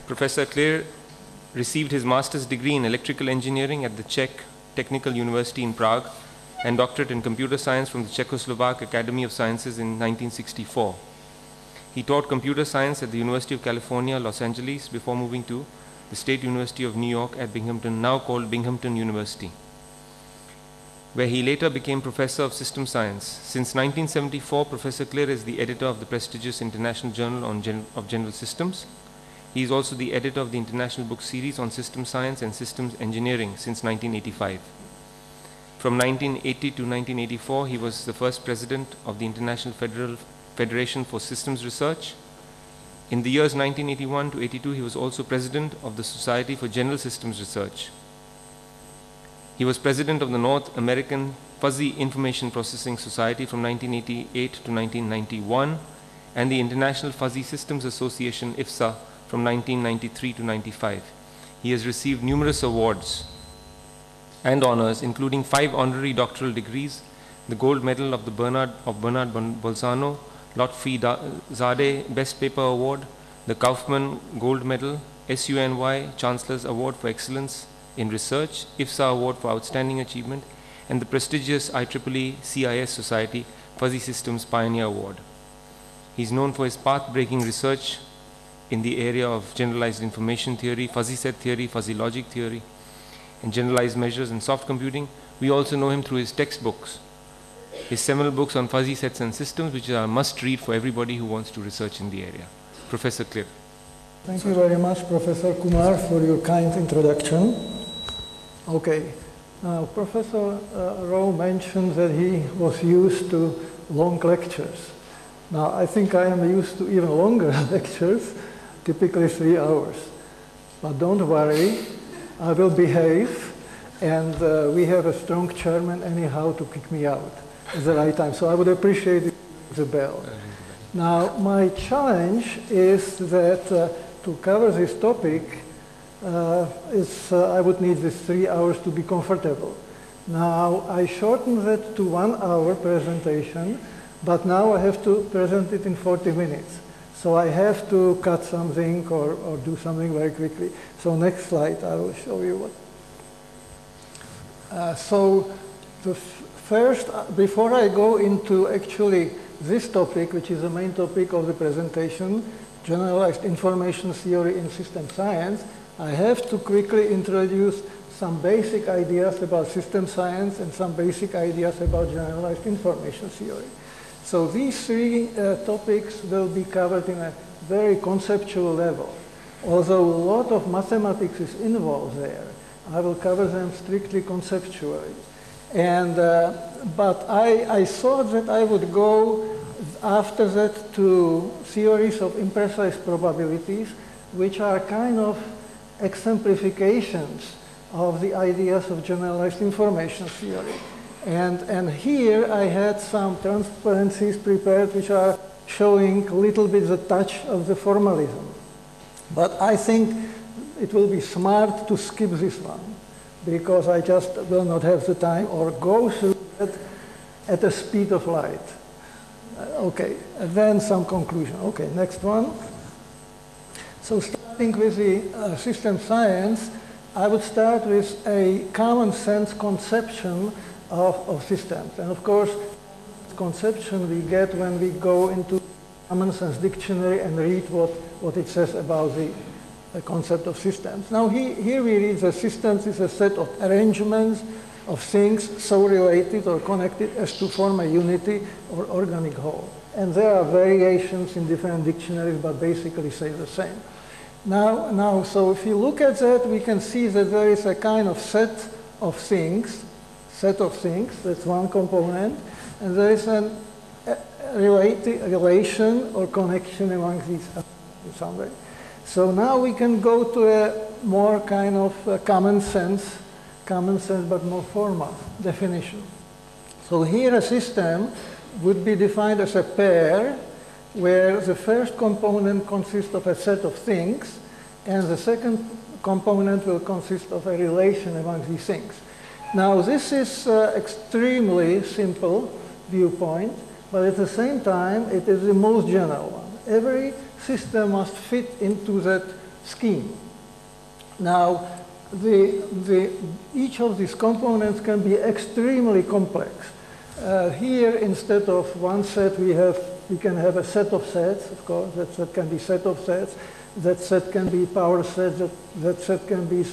Professor Klir received his master's degree in electrical engineering at the Czech Technical University in Prague and doctorate in computer science from the Czechoslovak Academy of Sciences in 1964. He taught computer science at the University of California, Los Angeles, before moving to the State University of New York at Binghamton, now called Binghamton University, where he later became professor of system science. Since 1974, Professor Klir is the editor of the prestigious International Journal of General Systems. He is also the editor of the International Book Series on System Science and Systems Engineering since 1985. From 1980 to 1984, he was the first president of the International Federation for Systems Research. In the years 1981 to 82, he was also president of the Society for General Systems Research. He was president of the North American Fuzzy Information Processing Society from 1988 to 1991 and the International Fuzzy Systems Association, IFSA, from 1993 to 95. He has received numerous awards and honors, including 5 honorary doctoral degrees, the Gold Medal of Bernard Bolzano, Lotfi Zadeh Best Paper Award, the Kaufman Gold Medal, SUNY Chancellor's Award for Excellence in Research, IFSA Award for Outstanding Achievement, and the prestigious IEEE CIS Society Fuzzy Systems Pioneer Award. He's known for his path-breaking research in the area of generalized information theory, fuzzy set theory, fuzzy logic theory, and generalized measures and soft computing. We also know him through his textbooks, his seminal books on fuzzy sets and systems, which are a must-read for everybody who wants to research in the area. Professor Klir. Thank you very much, Professor Kumar, for your kind introduction. Okay, now Professor Rao mentioned that he was used to long lectures. Now, I think I am used to even longer lectures, typically 3 hours. But don't worry, I will behave, and we have a strong chairman anyhow to kick me out at the right time. So I would appreciate if you ring the bell. Now, my challenge is that to cover this topic, I would need these 3 hours to be comfortable. Now, I shortened that to 1 hour presentation, but now I have to present it in 40 minutes. So I have to cut something or do something very quickly. So next slide, I will show you what. So the first, before I go into actually this topic, which is the main topic of the presentation, generalized information theory in system science, I have to quickly introduce some basic ideas about system science and some basic ideas about generalized information theory. So these 3 topics will be covered in a very conceptual level. Although a lot of mathematics is involved there, I will cover them strictly conceptually. And, but I thought that I would go after that to theories of imprecise probabilities, which are kind of exemplifications of the ideas of generalized information theory. And here I had some transparencies prepared which are showing a little bit the touch of the formalism. But I think it will be smart to skip this one because I just will not have the time or go through it at the speed of light. Okay, and then some conclusion. Okay, next one. So starting with the system science, I would start with a common sense conception of systems. And of course, conception we get when we go into common sense dictionary and read what it says about the concept of systems. Now here we read that systems is a set of arrangements of things so related or connected as to form a unity or organic whole. And there are variations in different dictionaries, but basically say the same. Now, so if you look at that, we can see that there is a kind of set of things, that's one component, and there is a relation or connection among these in some way. So now we can go to a more kind of common sense but more formal definition. So here a system would be defined as a pair where the first component consists of a set of things and the second component will consist of a relation among these things. Now this is extremely simple viewpoint, but at the same time it is the most general one. Every system must fit into that scheme. Now, each of these components can be extremely complex. Here, instead of one set, we can have a set of sets, of course. That set can be set of sets. That set can be power sets. That set can be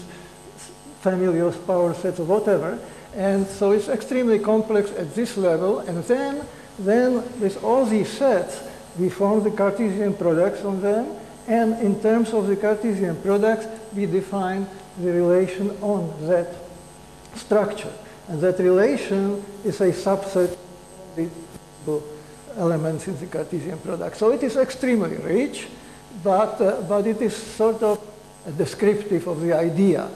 family of power sets or whatever. And so it's extremely complex at this level. And then with all these sets, we form the Cartesian products on them. And in terms of the Cartesian products, we define the relation on that structure. And that relation is a subset of the elements in the Cartesian product. So it is extremely rich, but it is sort of descriptive of the idea.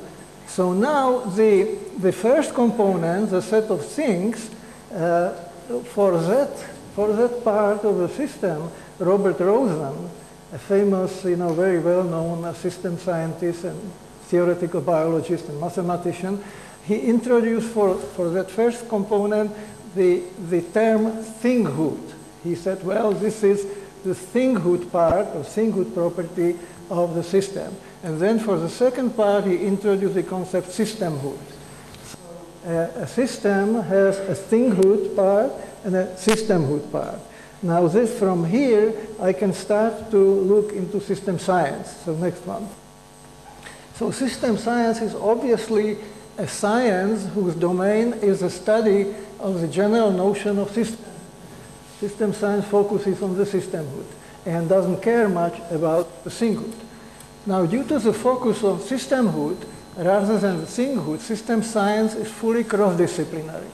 So now the first component, the set of things, for that part of the system, Robert Rosen, a famous, very well-known system scientist and theoretical biologist and mathematician, he introduced for that first component the term thinghood. He said, well, this is the thinghood part or thinghood property of the system. And then for the second part, he introduced the concept systemhood. A system has a thinghood part and a systemhood part. Now this, from here, I can start to look into system science. So next one. So system science is obviously a science whose domain is the study of the general notion of system. System science focuses on the systemhood and doesn't care much about the thinghood. Now, due to the focus on systemhood rather than the thinghood, system science is fully cross-disciplinary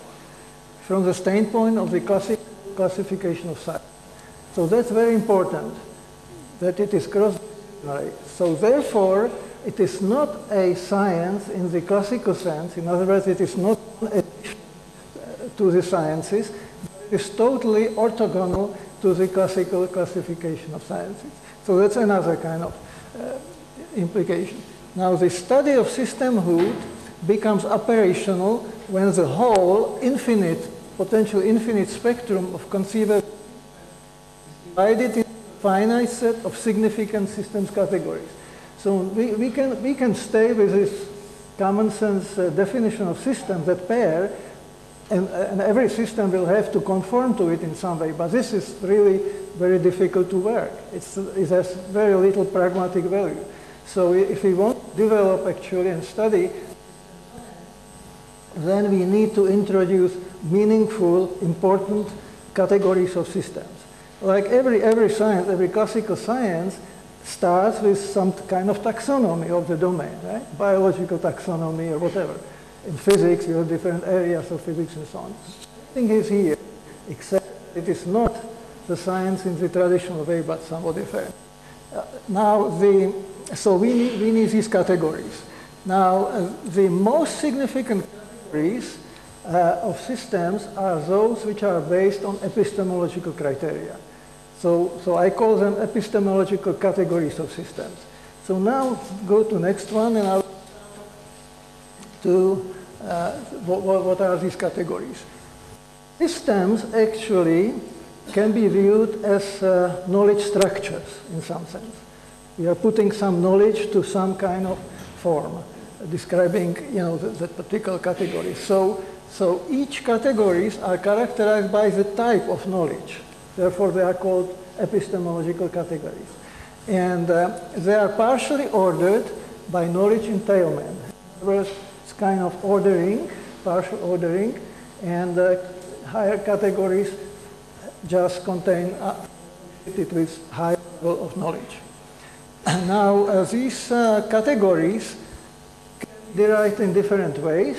from the standpoint of the classification of science. So that's very important, that it is cross-disciplinary. So therefore, it is not a science in the classical sense. In other words, it is not addition to the sciences. It is totally orthogonal to the classical classification of sciences. So that's another kind of implication. Now, the study of systemhood becomes operational when the whole infinite, potentially infinite spectrum of conceivable is divided into a finite set of significant systems categories. So we can stay with this common sense definition of systems that pair, and every system will have to conform to it in some way. But this is really very difficult to work. It has very little pragmatic value. So if we want to develop actually and study, then we need to introduce meaningful, important categories of systems. Like every science, every classical science starts with some kind of taxonomy of the domain, right? Biological taxonomy or whatever. In physics, you have different areas of physics and so on. Everything is here, except it is not the science in the traditional way, but somewhat different. So we need these categories. Now, the most significant categories of systems are those which are based on epistemological criteria. So I call them epistemological categories of systems. So now go to next one, and I'll to what are these categories. Systems actually can be viewed as knowledge structures in some sense. We are putting some knowledge to some kind of form, describing the particular category. So each categories are characterized by the type of knowledge. Therefore, they are called epistemological categories. And they are partially ordered by knowledge entailment. In other words, it's kind of ordering, partial ordering, and higher categories just contain it with high level of knowledge. Now, these categories can be derived in different ways.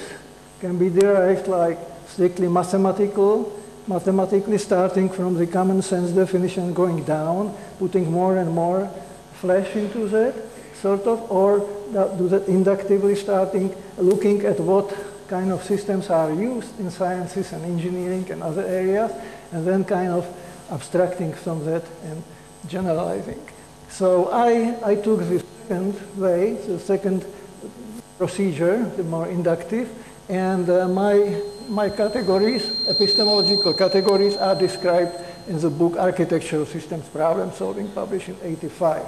Can be derived like strictly mathematically starting from the common sense definition going down, putting more and more flesh into that, sort of, or do that inductively starting, looking at what kind of systems are used in sciences and engineering and other areas, and then kind of abstracting from that and generalizing. So I took the second way, the second procedure, the more inductive, and my categories, epistemological categories, are described in the book Architectural Systems Problem Solving, published in '85.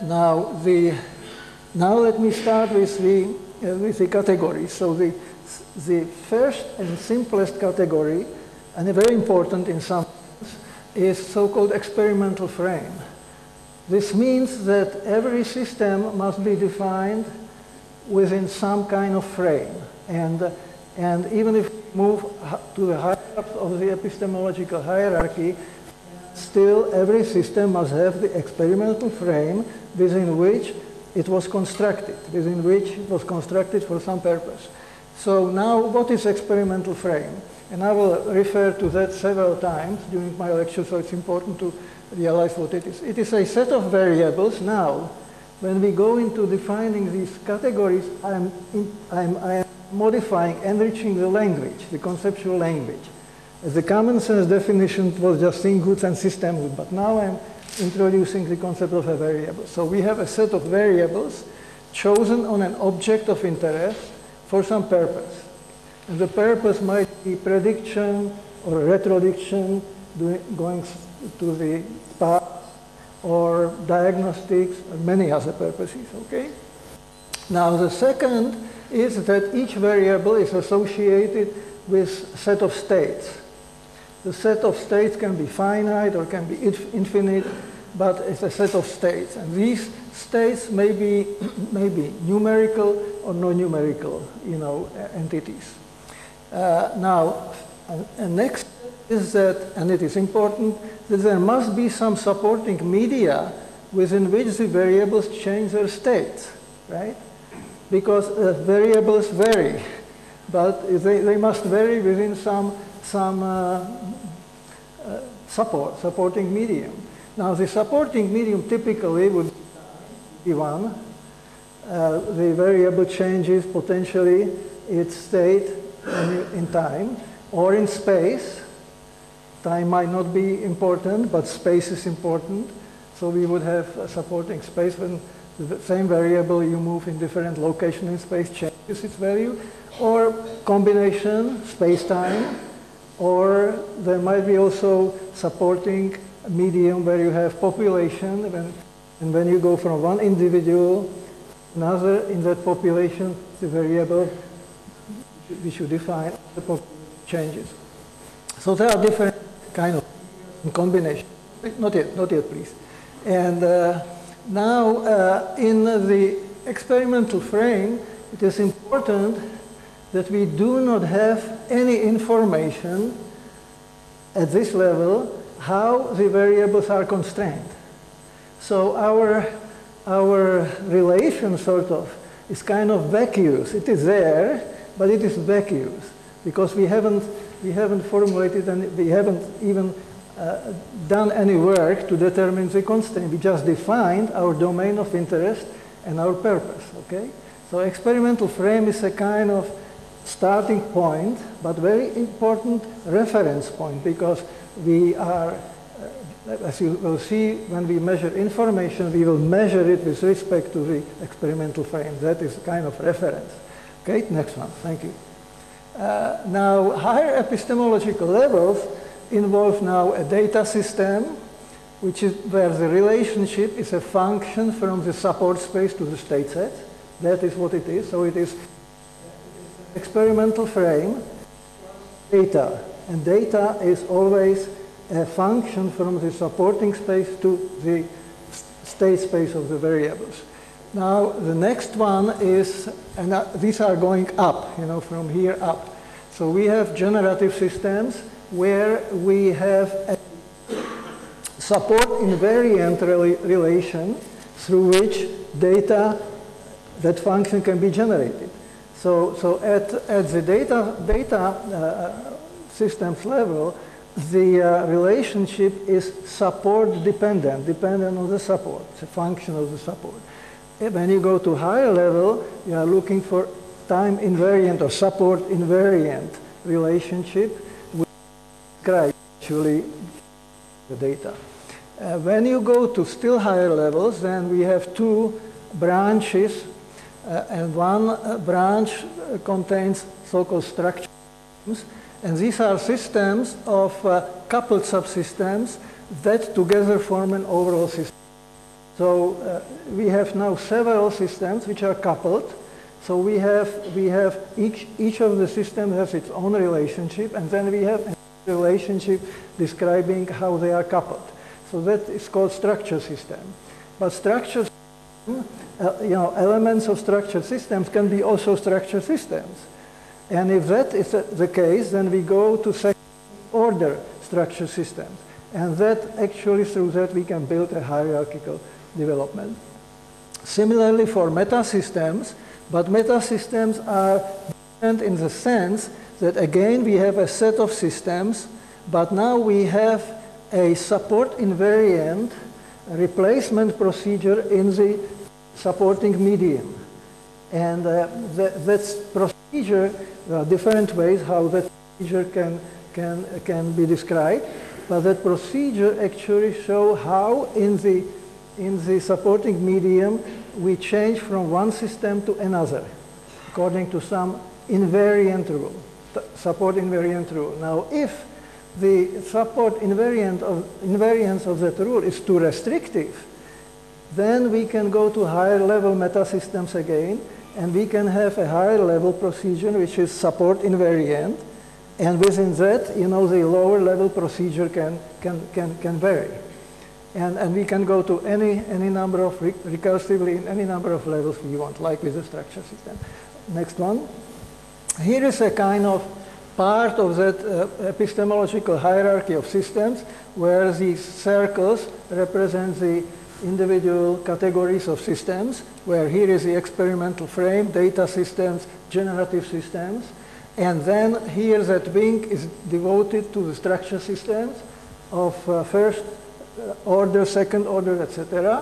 Now let me start with the categories. So the first and simplest category, and very important in some sense, is so-called experimental frame. This means that every system must be defined within some kind of frame. And even if we move to the higher up of the epistemological hierarchy, still every system must have the experimental frame within which it was constructed, for some purpose. So now, what is experimental frame? And I will refer to that several times during my lecture, so it's important to realize what it is. It is a set of variables. Now, when we go into defining these categories, I am modifying, enriching the language, the conceptual language. As the common sense definition was just thing goods and system good, but now I'm introducing the concept of a variable. So we have a set of variables chosen on an object of interest for some purpose. And the purpose might be prediction or retrodiction, going to the past, or diagnostics, or many other purposes, okay? Now the second is that each variable is associated with a set of states. The set of states can be finite or can be infinite, but it's a set of states. And these states may be numerical or non-numerical, entities. Now, next is that, and it is important, that there must be some supporting media within which the variables change their states, right? Because variables vary, but they must vary within some supporting medium. Now, the supporting medium typically would be one. The variable changes potentially its state in time or in space. Time might not be important, but space is important. So we would have a supporting space when the same variable you move in different location in space changes its value, or combination, space-time, or there might be also supporting medium where you have population, and when you go from one individual to another in that population, the variable we should define the population changes. So there are different kind of combinations. Not yet, please. And now in the experimental frame, it is important that we do not have any information at this level how the variables are constrained. So our relation sort of is kind of vacuous. It is there, but it is vacuous because we haven't formulated and we haven't even done any work to determine the constraint. We just defined our domain of interest and our purpose, okay? So experimental frame is a kind of starting point, but very important reference point because we are, as you will see, when we measure information, we will measure it with respect to the experimental frame. That is kind of reference. Okay, next one, thank you. Now, higher epistemological levels involve now a data system, which is where the relationship is a function from the support space to the state set. That is what it is. So it is experimental frame, data. And data is always a function from the supporting space to the state space of the variables. Now, the next one is, and these are going up, from here up. So we have generative systems where we have a support invariant relation through which data, that function can be generated. So at the data systems level, the relationship is support dependent on the support. It's a function of the support. When you go to higher level, you are looking for time invariant or support invariant relationship which describes actually the data. When you go to still higher levels, then we have two branches, and one branch contains so-called structure systems, and these are systems of coupled subsystems that together form an overall system. So we have now several systems which are coupled. So we have each of the systems has its own relationship, and then we have a relationship describing how they are coupled. So that is called structure system. But structure system, elements of structured systems can be also structured systems. And if that is the case, then we go to second order structure systems. And that actually, through that, we can build a hierarchical development. Similarly for metasystems, but metasystems are different in the sense that, again, we have a set of systems, but now we have a support invariant replacement procedure in the supporting medium. And that's procedure, there are different ways how that procedure can be described, but that procedure actually shows how in the supporting medium we change from one system to another according to some invariant rule, support invariant rule. Now, if the support invariance of that rule is too restrictive, then we can go to higher level metasystems again, and we can have a higher level procedure which is support invariant, and within that, the lower level procedure can vary. And we can go to any number of, recursively in any number of levels we want, like with the structure system. Next one. Here is a kind of part of that epistemological hierarchy of systems where these circles represent the individual categories of systems, where here is the experimental frame, data systems, generative systems, and then here that wing is devoted to the structure systems of first order, second order, etc.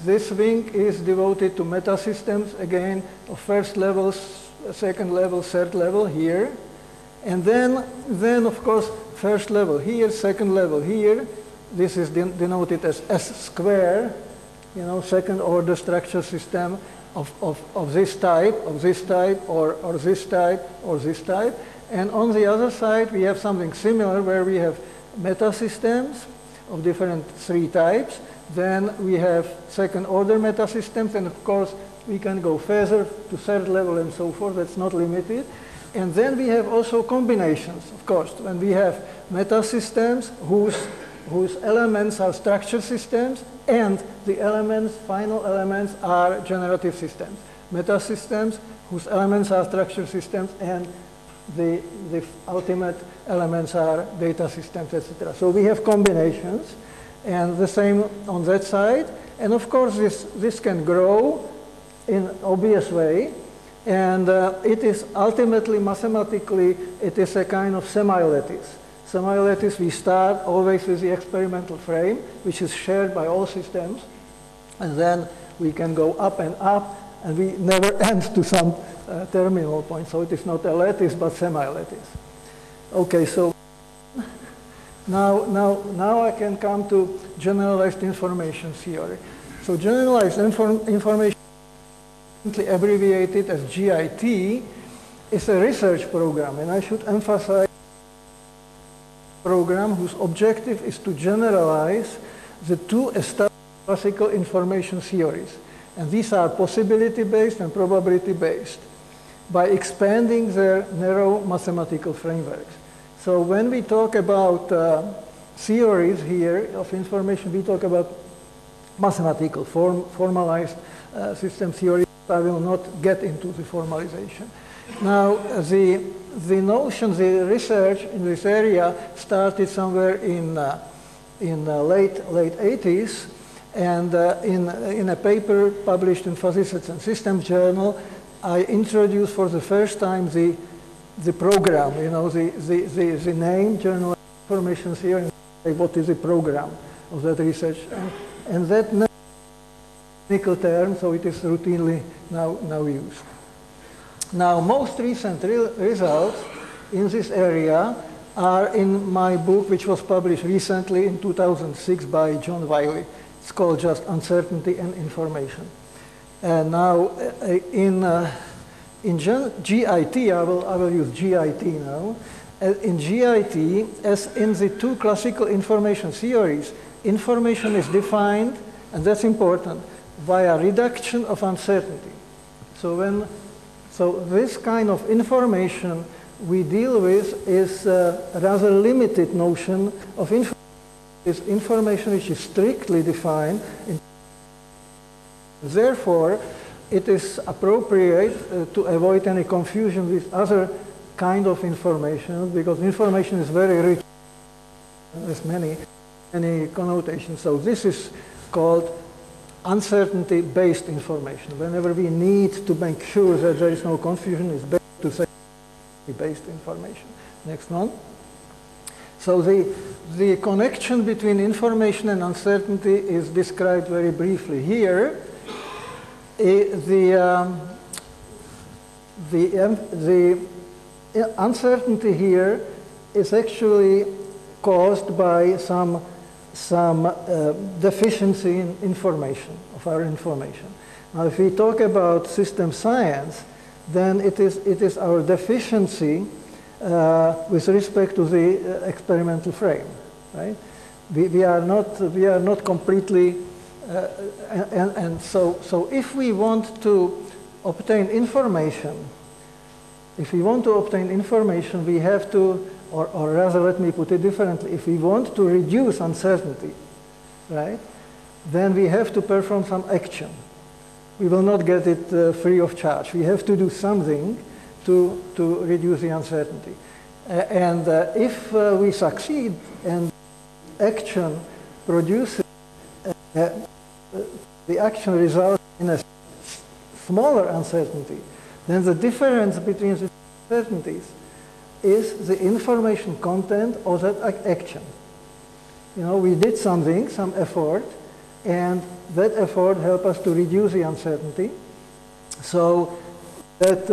This wing is devoted to metasystems, again, of first level, second level, third level here. And then of course, first level here, second level here. This is denoted as S square, second order structure system of this type, or this type, or this type. And on the other side, we have something similar where we have metasystems of different three types. Then we have second order metasystems, and of course, we can go further to third level and so forth. That's not limited. And then we have also combinations, of course, when we have metasystems whose elements are structure systems and the final elements are generative systems. Metasystems whose elements are structure systems and the ultimate elements are data systems, etc. So we have combinations, and the same on that side. And of course, this can grow in obvious way. And it is ultimately, mathematically, it is a kind of semi-lattice. Semi-lattice, we start always with the experimental frame, which is shared by all systems. And then we can go up, and we never end to some terminal point. So it is not a lattice, but semi-lattice. Okay, so now I can come to generalized information theory. So generalized information, abbreviated as GIT, is a research program, and I should emphasize a program whose objective is to generalize the two established classical information theories, and these are possibility-based and probability-based, by expanding their narrow mathematical frameworks. So when we talk about theories here of information, we talk about mathematical, formalized system theory. I will not get into the formalization. Now, the notion, the research in this area started somewhere in late 80s, and in a paper published in Physicists and Systems Journal, I introduced for the first time the program, the name, Generalized Information Theory, and what is the program of that research, and that name, technical term, so it is routinely now used. Now, most recent results in this area are in my book, which was published recently in 2006 by John Wiley. It's called just Uncertainty and Information. And now, in GIT, I will use GIT now. In GIT, as in the two classical information theories, information is defined and that's important, via reduction of uncertainty. So this kind of information we deal with is a rather limited notion of information. It's information which is strictly defined. Therefore, it is appropriate to avoid any confusion with other kind of information, because information is very rich. There's many connotations. So this is called uncertainty-based information. Whenever we need to make sure that there is no confusion, it's better to say based information. Next one. So the connection between information and uncertainty is described very briefly here. The uncertainty here is actually caused by some deficiency in information, of our information. Now, if we talk about system science, then it is our deficiency with respect to the experimental frame, right? We are not completely, and so if we want to obtain information, we have to, or rather, let me put it differently, if we want to reduce uncertainty, right, then we have to perform some action. We will not get it free of charge. We have to do something to reduce the uncertainty. And if we succeed and action produces, the action results in a smaller uncertainty, then the difference between the uncertainties is the information content of that action. You know, we did something, some effort, and that effort helped us to reduce the uncertainty. So that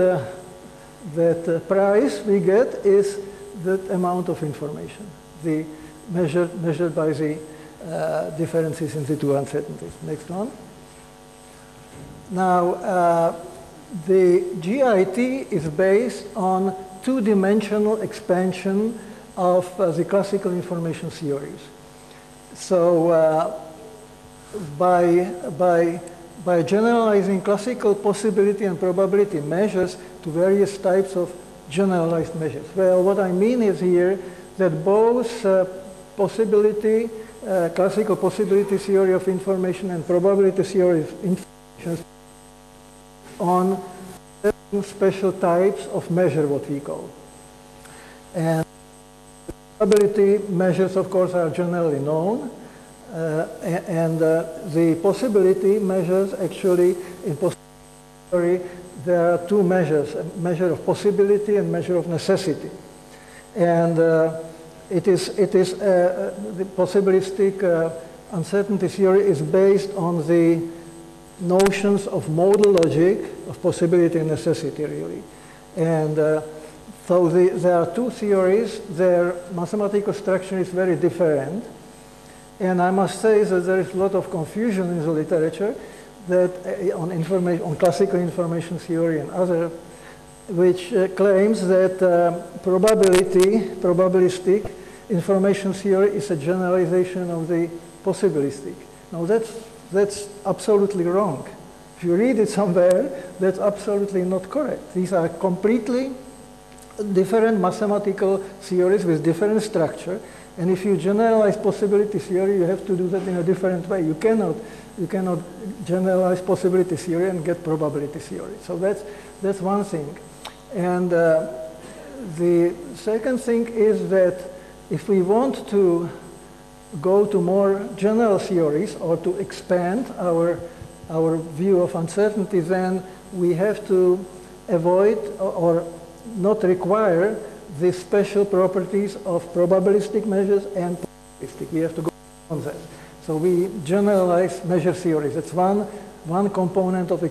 price we get is that amount of information, the measured by the differences in the two uncertainties. Next one. Now, the GIT is based on two-dimensional expansion of the classical information theories. So by generalizing classical possibility and probability measures to various types of generalized measures. Well, what I mean is here that both classical possibility theory of information and probability theory of information on special types of measure, what we call. And probability measures, of course, are generally known. The possibility measures, actually, in possibility theory, there are two measures, a measure of possibility and measure of necessity. And the possibilistic uncertainty theory is based on the notions of modal logic, of possibility and necessity, really. And so there are two theories. Their mathematical structure is very different. And I must say that there is a lot of confusion in the literature that on classical information theory and other, which claims that probabilistic information theory is a generalization of the possibilistic. Now that's absolutely wrong. If you read it somewhere, that's absolutely not correct. These are completely different mathematical theories with different structure. And if you generalize possibility theory, you have to do that in a different way. You cannot generalize possibility theory and get probability theory. So that's one thing. And the second thing is that if we want to go to more general theories or to expand our view of uncertainty, then we have to avoid or not require the special properties of probabilistic measures and probabilistic. We have to go on that. So we generalize measure theories. It's one component of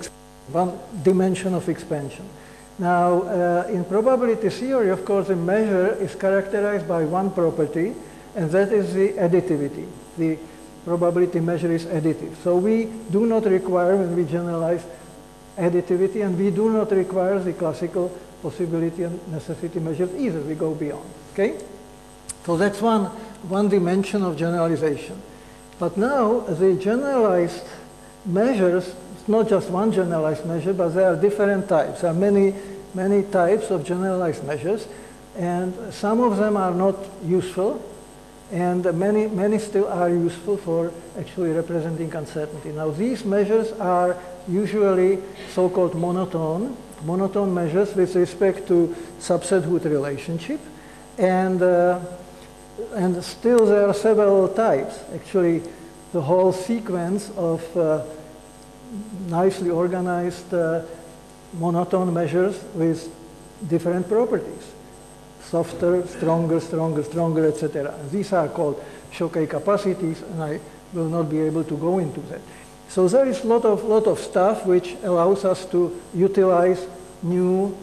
one dimension of expansion. Now, in probability theory, of course, a measure is characterized by one property, and that is the additivity. The probability measure is additive. So we do not require, when we generalize additivity, and we do not require the classical possibility and necessity measures either. We go beyond. Okay? So that's one dimension of generalization. But now the generalized measures, it's not just one generalized measure, but there are different types. There are many types of generalized measures, and some of them are not useful, and many still are useful for actually representing uncertainty. Now these measures are usually so-called monotone measures with respect to subsethood relationship, and still there are several types. Actually, the whole sequence of nicely organized monotone measures with different properties. Softer, stronger, etc. These are called Choquet capacities, and I will not be able to go into that. So there is a lot of stuff which allows us to utilize new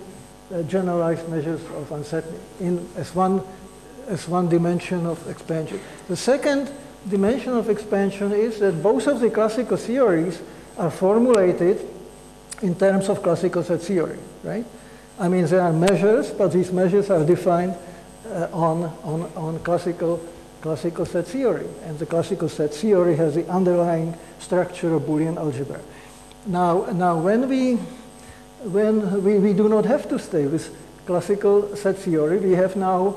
generalized measures of uncertainty as one dimension of expansion. The second dimension of expansion is that both of the classical theories are formulated in terms of classical set theory, right? I mean, there are measures, but these measures are defined on classical set theory, and the classical set theory has the underlying structure of Boolean algebra. Now, when we do not have to stay with classical set theory, we have now,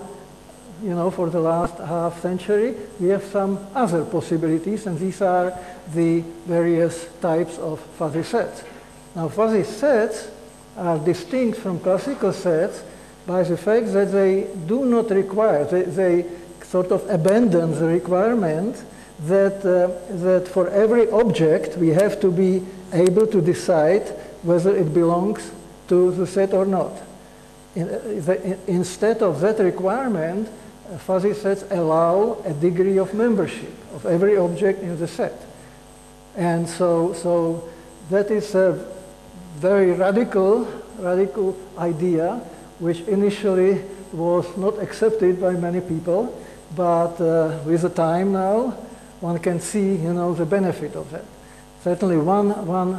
for the last half century, we have some other possibilities, and these are the various types of fuzzy sets. Now, fuzzy sets are distinct from classical sets by the fact that they do not require, they sort of abandon the requirement that for every object we have to be able to decide whether it belongs to the set or not. Instead of that requirement, fuzzy sets allow a degree of membership of every object in the set. And so that is a very radical idea, which initially was not accepted by many people, but with the time now, one can see, the benefit of that. Certainly, one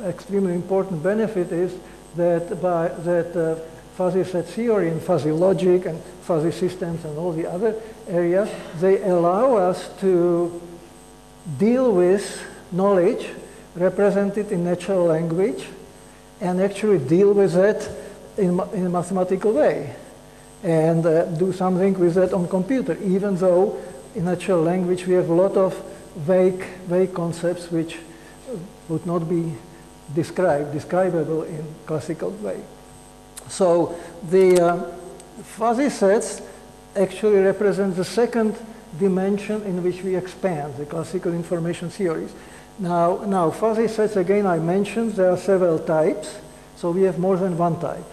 extremely important benefit is that fuzzy set theory and fuzzy logic and fuzzy systems and all the other areas, they allow us to deal with knowledge represented in natural language and actually deal with that in a mathematical way and do something with that on computer, even though in natural language we have a lot of vague concepts which would not be describable in classical way. So the fuzzy sets actually represent the second dimension in which we expand the classical information theories. Now fuzzy sets, again, I mentioned there are several types, so we have more than one type.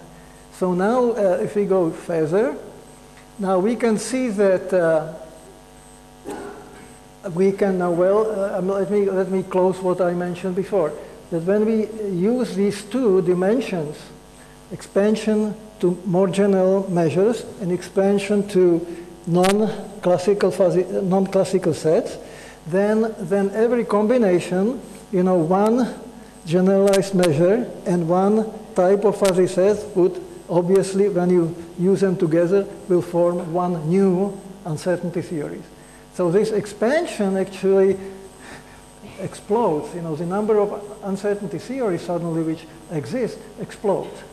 So now if we go further, now we can see that we can now, let me close what I mentioned before, that when we use these two dimensions, expansion to more general measures and expansion to non-classical sets, then every combination, one generalized measure and one type of fuzzy set would obviously, when you use them together, will form one new uncertainty theory. So this expansion actually explodes. The number of uncertainty theories suddenly which exist explodes.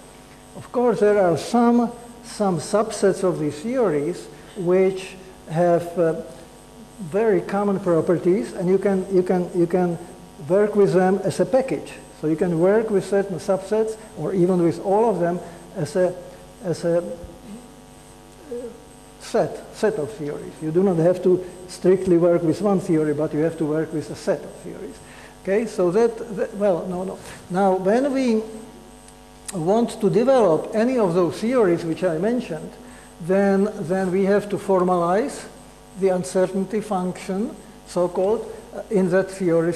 Of course, there are some subsets of these theories which have very common properties, and you can work with them as a package. So you can work with certain subsets, or even with all of them, as a set of theories. You do not have to strictly work with one theory, but you have to work with a set of theories. Okay, so no. Now, when we want to develop any of those theories which I mentioned, then we have to formalize the uncertainty function, so-called, in that theory.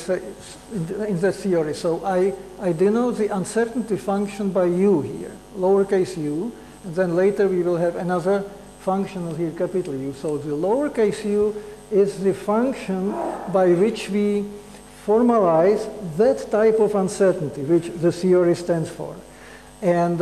So I denote the uncertainty function by u here, lowercase u, and then later we will have another function here, capital U. So the lowercase u is the function by which we formalize that type of uncertainty which the theory stands for. And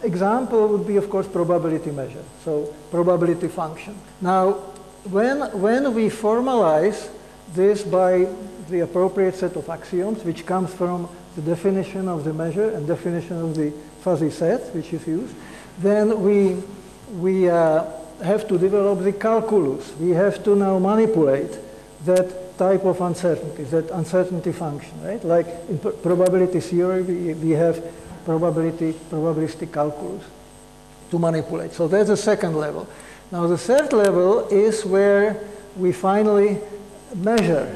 example would be, of course, probability measure, so probability function. Now, when we formalize this by the appropriate set of axioms, which comes from the definition of the measure and definition of the fuzzy set, which is used. Then we have to develop the calculus. We have to now manipulate that type of uncertainty, that uncertainty function, right? Like in probability theory, we have probabilistic calculus to manipulate. So that's the second level. Now the third level is where we finally measure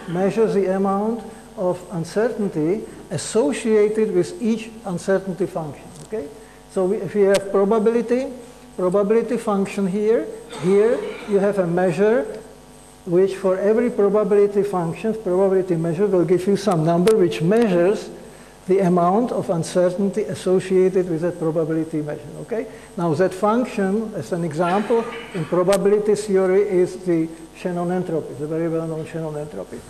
the amount of uncertainty associated with each uncertainty function, okay? So if we have probability function here you have a measure which for every probability function, probability measure will give you some number which measures the amount of uncertainty associated with that probability measure, okay? Now that function, as an example, in probability theory is the Shannon entropy, the very well-known Shannon entropy.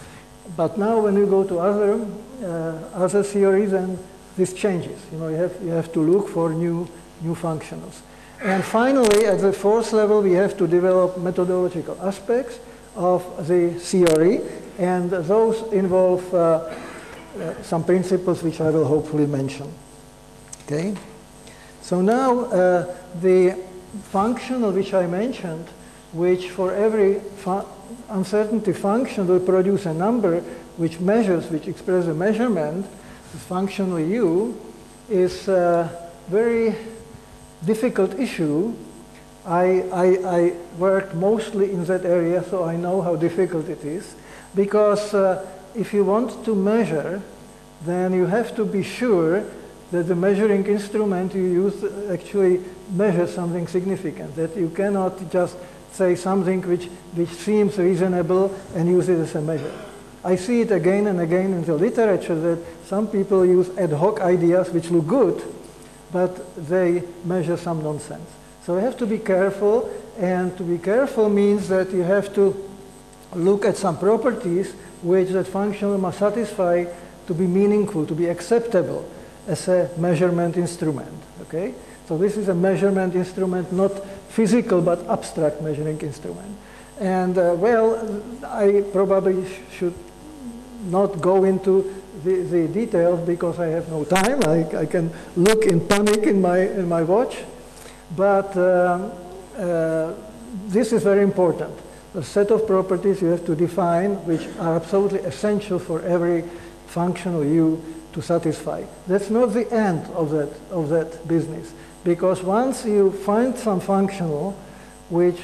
But now when you go to other theories, then this changes. You know, you have to look for new functionals. And finally, at the fourth level, we have to develop methodological aspects of the theory, and those involve some principles which I will hopefully mention. Okay? So now the functional which I mentioned, which for every uncertainty function will produce a number which expresses a measurement, the functional u, is a very difficult issue. I worked mostly in that area, so I know how difficult it is, because if you want to measure, then you have to be sure that the measuring instrument you use actually measures something significant, that you cannot just say something which seems reasonable and use it as a measure. I see it again and again in the literature that some people use ad hoc ideas which look good, but they measure some nonsense. So you have to be careful, and to be careful means that you have to look at some properties which that function must satisfy to be meaningful, to be acceptable as a measurement instrument, okay? So this is a measurement instrument, not physical, but abstract measuring instrument. And well, I probably should not go into the details because I have no time. I can look in panic in my watch. But this is very important. A set of properties you have to define which are absolutely essential for every functional u to satisfy. That's not the end of that business, because once you find some functional which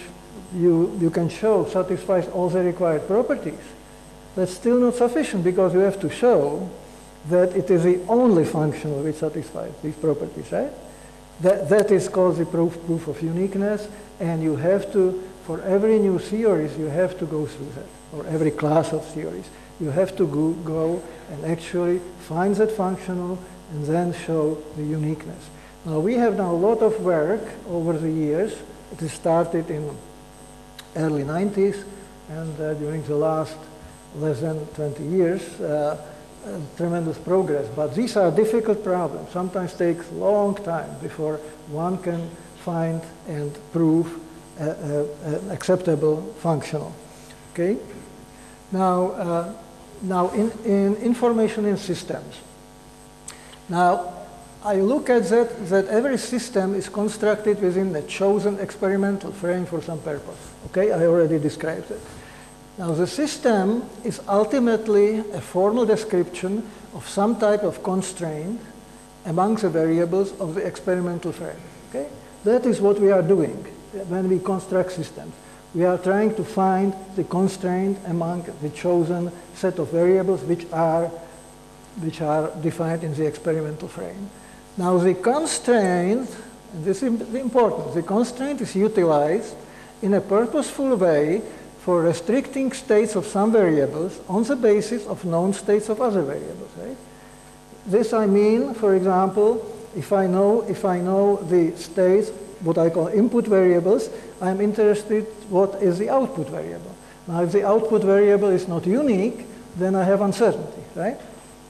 you can show satisfies all the required properties, that's still not sufficient, because you have to show that it is the only functional which satisfies these properties, right? That is called the proof of uniqueness, and you have to, for every new theories, you have to go through that, or every class of theories. You have to go and actually find that functional and then show the uniqueness. Now, we have done a lot of work over the years. It started in early 90s, and during the last less than 20 years, tremendous progress. But these are difficult problems. Sometimes takes a long time before one can find and prove an acceptable functional. Okay? Now in information in systems. Now, I look at that every system is constructed within a chosen experimental frame for some purpose. Okay, I already described it. Now, the system is ultimately a formal description of some type of constraint among the variables of the experimental frame. Okay, that is what we are doing when we construct systems. We are trying to find the constraint among the chosen set of variables which are defined in the experimental frame. Now, the constraint, and this is important, the constraint is utilized in a purposeful way for restricting states of some variables on the basis of known states of other variables, right? This I mean, for example, if I know the states, what I call input variables, I'm interested what is the output variable. Now, if the output variable is not unique, then I have uncertainty, right?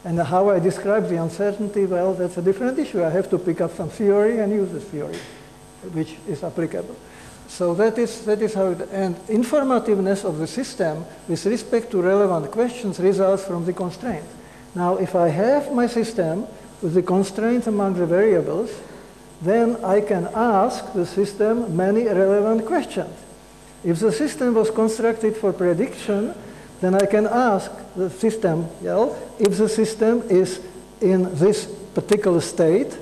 And how I describe the uncertainty, well, that's a different issue. I have to pick up some theory and use this theory, which is applicable. So that is how it, and informativeness of the system with respect to relevant questions results from the constraint. Now, if I have my system with the constraints among the variables, then I can ask the system many relevant questions. If the system was constructed for prediction, then I can ask the system, if the system is in this particular state,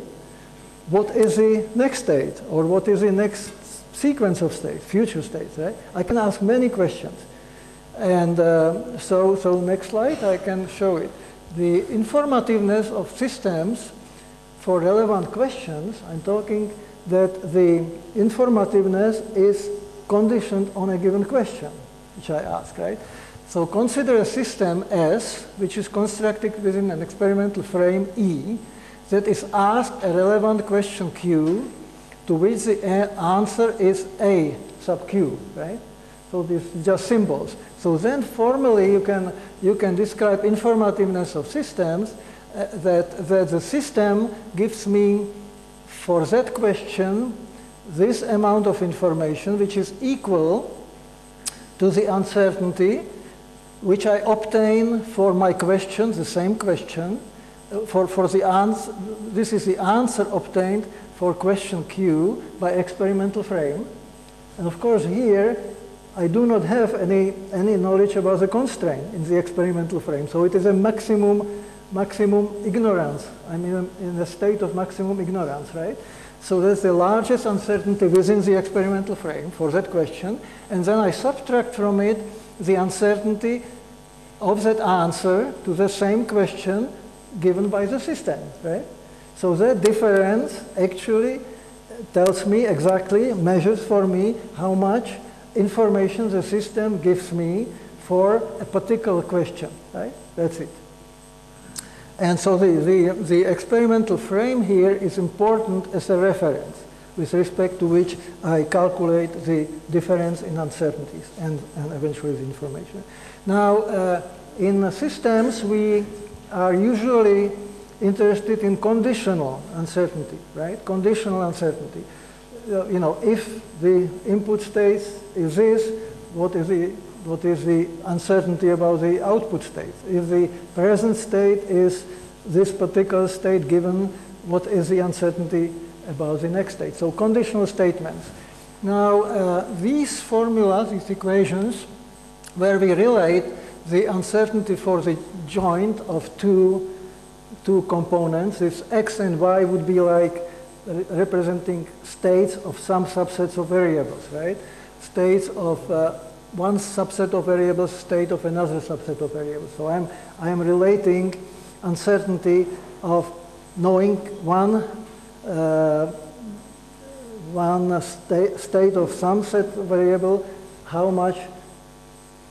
what is the next state? Or what is the next sequence of states, future states, right? I can ask many questions. And so next slide, I can show it. The informativeness of systems for relevant questions, I'm talking that the informativeness is conditioned on a given question, which I ask, right? So consider a system S, which is constructed within an experimental frame E, that is asked a relevant question Q, to which the answer is A sub Q, right? So these are just symbols. So then formally you can describe informativeness of systems that the system gives me for that question this amount of information which is equal to the uncertainty which I obtain for my question, the same question, for the answer. This is the answer obtained for question Q by experimental frame. And of course here I do not have any knowledge about the constraint in the experimental frame. So it is a maximum ignorance. I'm in a state of maximum ignorance, right? So that's the largest uncertainty within the experimental frame for that question. And then I subtract from it the uncertainty of that answer to the same question given by the system, right? So that difference actually tells me exactly, measures for me how much information the system gives me for a particular question, right? That's it. And so the experimental frame here is important as a reference with respect to which I calculate the difference in uncertainties and eventually the information. Now, in systems, we are usually interested in conditional uncertainty, right? Conditional uncertainty. You know, if the input state is this, what is the uncertainty about the output state? If the present state is this particular state given, what is the uncertainty about the next state? So conditional statements. Now, these formulas, these equations, where we relate the uncertainty for the joint of two components, this x and y would be like representing states of some subsets of variables, right? States of one subset of variables, state of another subset of variables. So I am relating uncertainty of knowing one state of some set variable, how much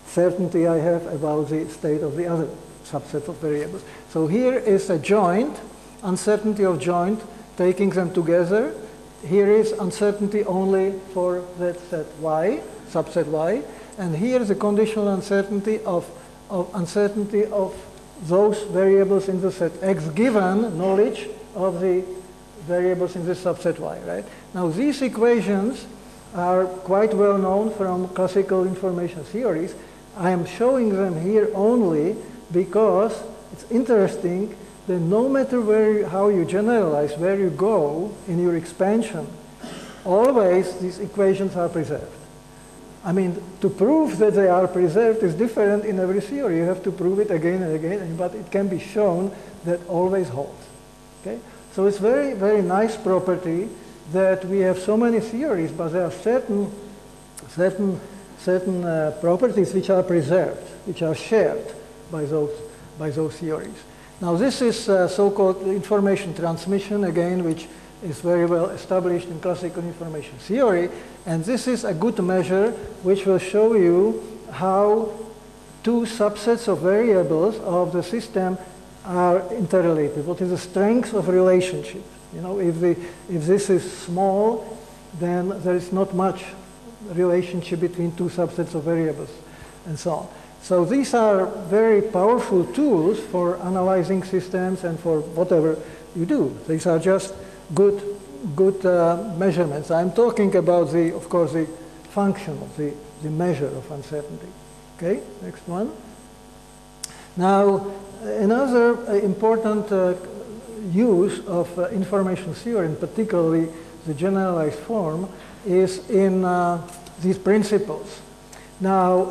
certainty I have about the state of the other subset of variables. So here is a joint, uncertainty of joint, taking them together. Here is uncertainty only for that set y, subset y, and here is the conditional uncertainty of those variables in the set x given knowledge of the variables in the subset y, right? Now these equations are quite well known from classical information theories. I am showing them here only because it's interesting that no matter how you generalize, where you go in your expansion, always these equations are preserved. I mean, to prove that they are preserved is different in every theory. You have to prove it again and again, but it can be shown that always holds. Okay? So it's very, very nice property that we have so many theories, but there are certain properties which are preserved, which are shared by those theories. Now this is so-called information transmission, again, which is very well established in classical information theory, and this is a good measure which will show you how two subsets of variables of the system are interrelated. What is the strength of relationship? You know, if this is small, then there is not much relationship between two subsets of variables, and so on. So these are very powerful tools for analyzing systems and for whatever you do. These are just good measurements. I'm talking about of course, the functional, the measure of uncertainty. Okay, next one. Now, another important use of information theory, and particularly the generalized form, is in these principles. Now,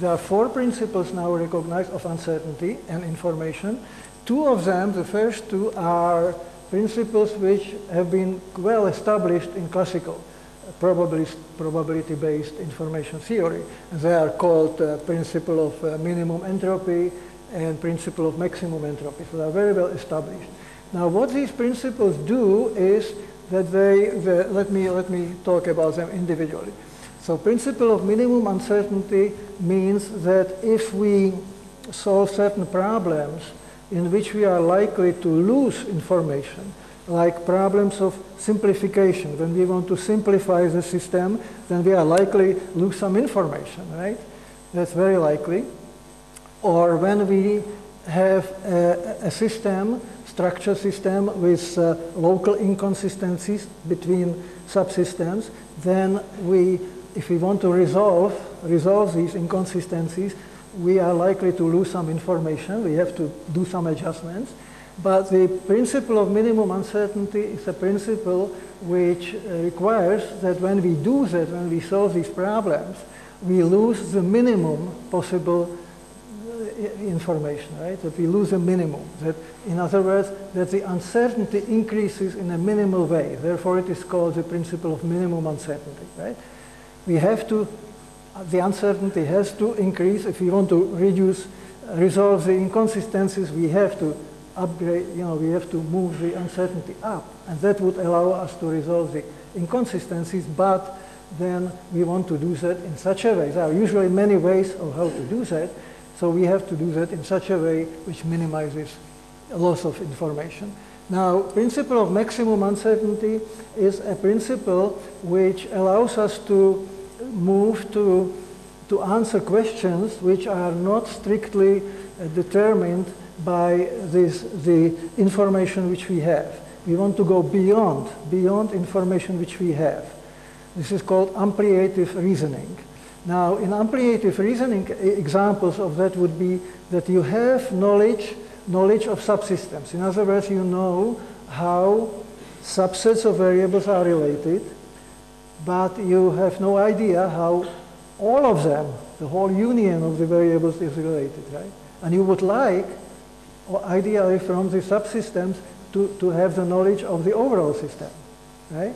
there are 4 principles now recognized of uncertainty and information. 2 of them, the first 2, are principles which have been well established in classical probability-based information theory. And they are called principle of minimum entropy and principle of maximum entropy. So they are very well established. Now, what these principles do is that let me talk about them individually. So principle of minimum uncertainty means that if we solve certain problems in which we are likely to lose information, like problems of simplification. When we want to simplify the system, then we are likely to lose some information, right? That's very likely. Or when we have a system, structure system with local inconsistencies between subsystems, then if we want to resolve these inconsistencies, we are likely to lose some information. We have to do some adjustments. But the principle of minimum uncertainty is a principle which requires that when we do that, when we solve these problems, we lose the minimum possible information, right? That we lose a minimum. That, in other words, that the uncertainty increases in a minimal way. Therefore, it is called the principle of minimum uncertainty, right? We have to, the uncertainty has to increase. If we want to resolve the inconsistencies, we have to upgrade, we have to move the uncertainty up. And that would allow us to resolve the inconsistencies, but then we want to do that in such a way. There are usually many ways of how to do that. So we have to do that in such a way which minimizes loss of information. Now, principle of maximum uncertainty is a principle which allows us to move to answer questions which are not strictly determined by the information which we have. We want to go beyond information which we have. This is called ampliative reasoning. Now, in ampliative reasoning, examples of that would be that you have knowledge of subsystems. In other words, you know how subsets of variables are related, but you have no idea how all of them, the whole union of the variables is related, right? And you would like, ideally from the subsystems, to have the knowledge of the overall system, right?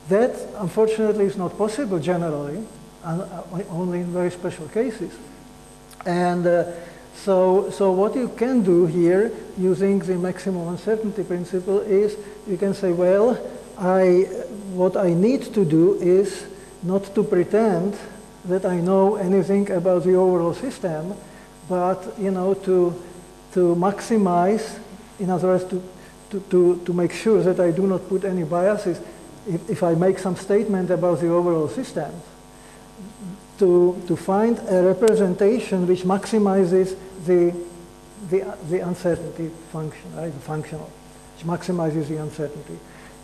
That, unfortunately, is not possible generally, only in very special cases. And so what you can do here, using the maximum uncertainty principle, is you can say, well, what I need to do is not to pretend that I know anything about the overall system, but to maximize, in other words, to make sure that I do not put any biases. If I make some statement about the overall system, to find a representation which maximizes the uncertainty function, right? The functional, which maximizes the uncertainty.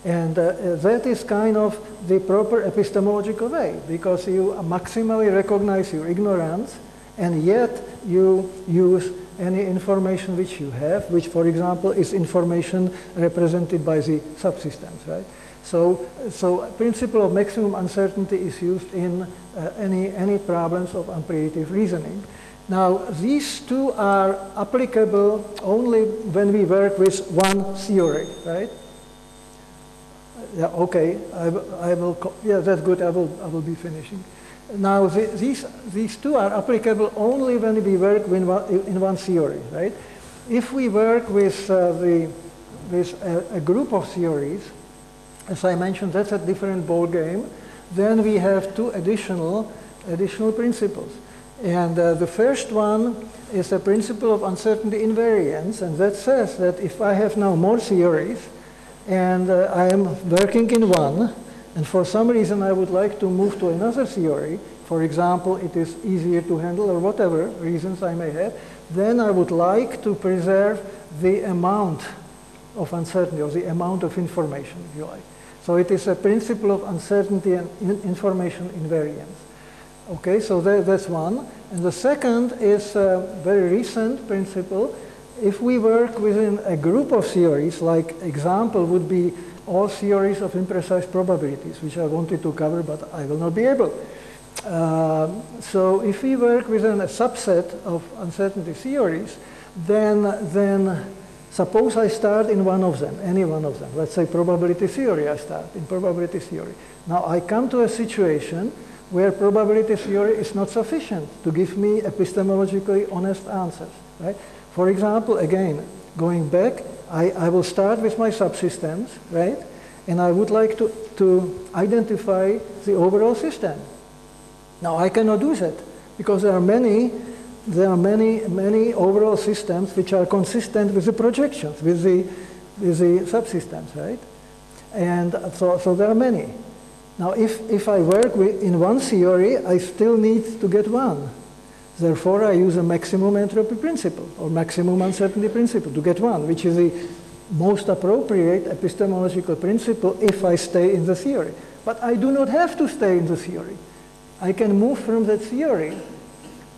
And that is kind of the proper epistemological way, because you maximally recognize your ignorance, and yet you use any information which you have, which, for example, is information represented by the subsystems, right? So principle of maximum uncertainty is used in any problems of ampliative reasoning. Now, these two are applicable only when we work with one theory, right? Yeah, okay, I will, yeah, that's good, I will be finishing. Now, these two are applicable only when we work in one theory, right? If we work with a group of theories, as I mentioned, that's a different ball game. Then we have two additional principles. And the first one is a principle of uncertainty invariance, and that says that if I have now more theories, and I am working in one, and for some reason I would like to move to another theory, for example, it is easier to handle, or whatever reasons I may have, then I would like to preserve the amount of uncertainty, or the amount of information, if you like. So it is a principle of uncertainty and information invariance. Okay, so that's one. And the second is a very recent principle. If we work within a group of theories, like example would be all theories of imprecise probabilities, which I wanted to cover, but I will not be able. So if we work within a subset of uncertainty theories, then suppose I start in one of them, any one of them. Let's say probability theory, I start in probability theory. Now I come to a situation where probability theory is not sufficient to give me epistemologically honest answers, right? For example, again, going back, I will start with my subsystems, right? And I would like to identify the overall system. Now I cannot do that because there are many overall systems which are consistent with the projections, with the subsystems, right? And so there are many. Now if I work in one theory, I still need to get one. Therefore, I use a maximum entropy principle or maximum uncertainty principle to get one, which is the most appropriate epistemological principle if I stay in the theory. But I do not have to stay in the theory. I can move from that theory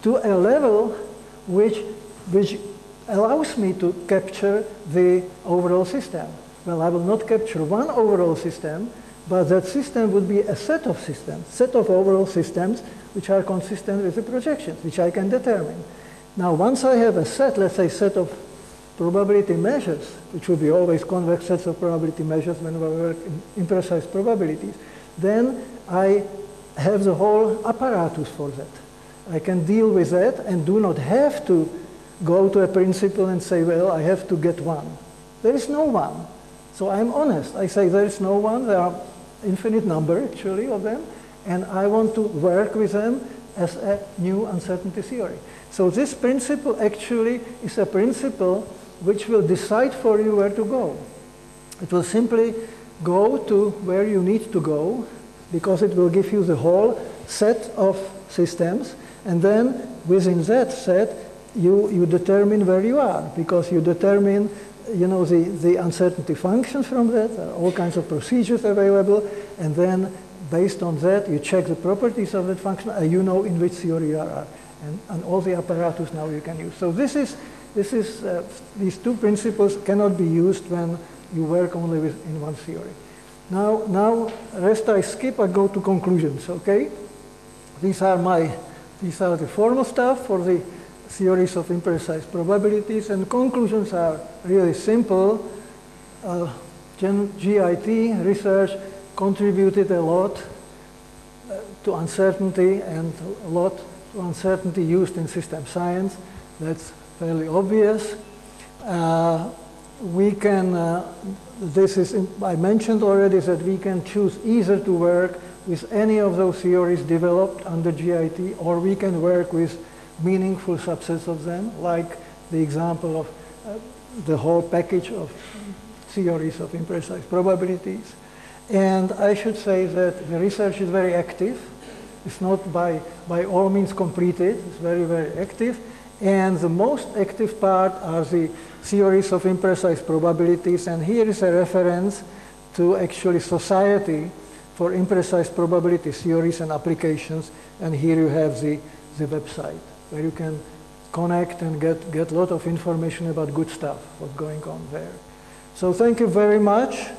to a level which allows me to capture the overall system. Well, I will not capture one overall system, but that system would be a set of systems, set of overall systems which are consistent with the projections, which I can determine. Now, once I have a set, let's say set of probability measures, which will be always convex sets of probability measures when we work in imprecise probabilities, then I have the whole apparatus for that. I can deal with that and do not have to go to a principle and say, well, I have to get one. There is no one. So I'm honest. I say there is no one. There are infinite number, actually, of them. And I want to work with them as a new uncertainty theory. So this principle actually is a principle which will decide for you where to go. It will simply go to where you need to go because it will give you the whole set of systems. And then within that set, you determine where you are because you determine the uncertainty functions from that. There are all kinds of procedures available. And then based on that, you check the properties of that function, and you know in which theory you are, and all the apparatus now you can use. So these two principles cannot be used when you work only in one theory. Now, rest I skip. I go to conclusions. Okay, these are the formal stuff for the theories of imprecise probabilities, and conclusions are really simple. GIT research contributed a lot to uncertainty and a lot to uncertainty used in system science. That's fairly obvious. We can, I mentioned already that we can choose either to work with any of those theories developed under GIT, or we can work with meaningful subsets of them, like the example of the whole package of theories of imprecise probabilities. And I should say that the research is very active. It's not by all means completed. It's very, very active. And the most active part are the theories of imprecise probabilities. And here is a reference to actually Society for Imprecise Probability Theories and Applications. And here you have the website where you can connect and get a lot of information about good stuff, what's going on there. So thank you very much.